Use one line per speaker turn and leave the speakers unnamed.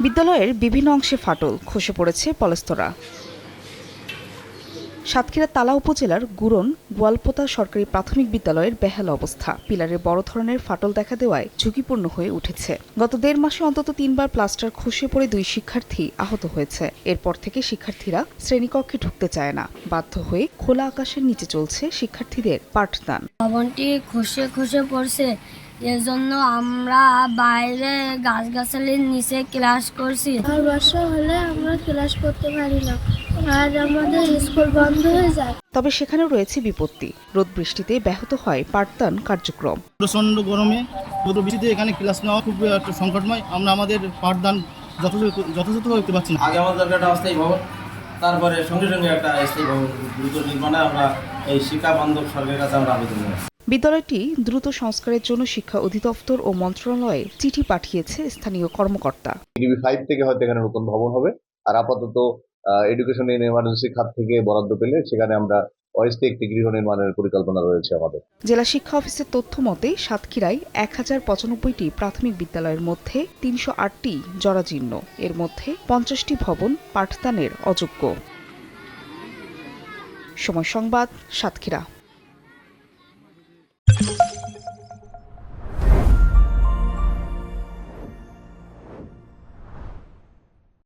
বিদ্যালয়ের বিভিন্ন অংশে ফাটল, খসে পড়েছে পলেস্তরা। সাতক্ষীরা তালা উপজেলার গুরন গোয়ালপোতা সরকারি প্রাথমিক বিদ্যালয়ের বেহাল অবস্থা। পিলারে বড় ধরনের ফাটল দেখা দেওয়ায় ঝুঁকিপূর্ণ হয়ে উঠেছে। গত ১.৫ মাসে অন্তত ৩বার প্লাস্টার খসে পড়ে ২ শিক্ষার্থী আহত হয়েছে। এরপর থেকে শিক্ষার্থীরা শ্রেণীকক্ষে ঢুকতে চায় না। বাধ্য হয়ে খোলা আকাশের নিচে চলছে শিক্ষার্থীদের পাঠদান।
ভবনটি খসে পড়ছে, এজন্য আমরা বাইরে গাছগাছালির নিচে ক্লাস করছি।
আর বর্ষা হলে আমরা ক্লাস করতে পারি না, আর আমাদের স্কুল বন্ধ হয়ে যায়।
তবে সেখানেও রয়েছে বিপত্তি। রোদ বৃষ্টিতে ব্যাহত হয় পাঠদান কার্যক্রম।
প্রচণ্ড গরমে রোদ বৃষ্টিতে এখানে ক্লাস নেওয়া খুব একটা সংকটময়। আমরা আমাদের পাঠদান যথাযথ করতে পারছি না।
আগে আমাদের একটা অস্থায়ী ভবন, তারপরে সঙ্গে সঙ্গে একটা স্থায়ী ভবন দ্রুত নির্মাণে আমরা এই শিক্ষা বান্ধব সরকারের কাছে আমরা আবেদন জানাই।
বিদ্যালয়টি দ্রুত সংস্কারের জন্য শিক্ষা অধিদপ্তর ও মন্ত্রণালয়ে চিঠি পাঠিয়েছে স্থানীয় কর্মকর্তা।
ডিবি 5 থেকে হয়তো এখানে নতুন ভবন হবে, আর আপাতত এডুকেশন ইন এমার্জেন্সি খাত থেকে বরাদ্দ পেলে সেখানে আমরা অস্থায়ী একটি গৃহ নির্মাণের পরিকল্পনা রয়েছে আমাদের।
জেলা শিক্ষা অফিসের তথ্য মতে সাতক্ষীরায় ১০৯৫টি প্রাথমিক বিদ্যালয়ের মধ্যে ৩০৮টি জরাজীর্ণ। এর মধ্যে ৫০টি ভবন পাঠদানের অযোগ্য। সময় সংবাদ, সাতক্ষীরা।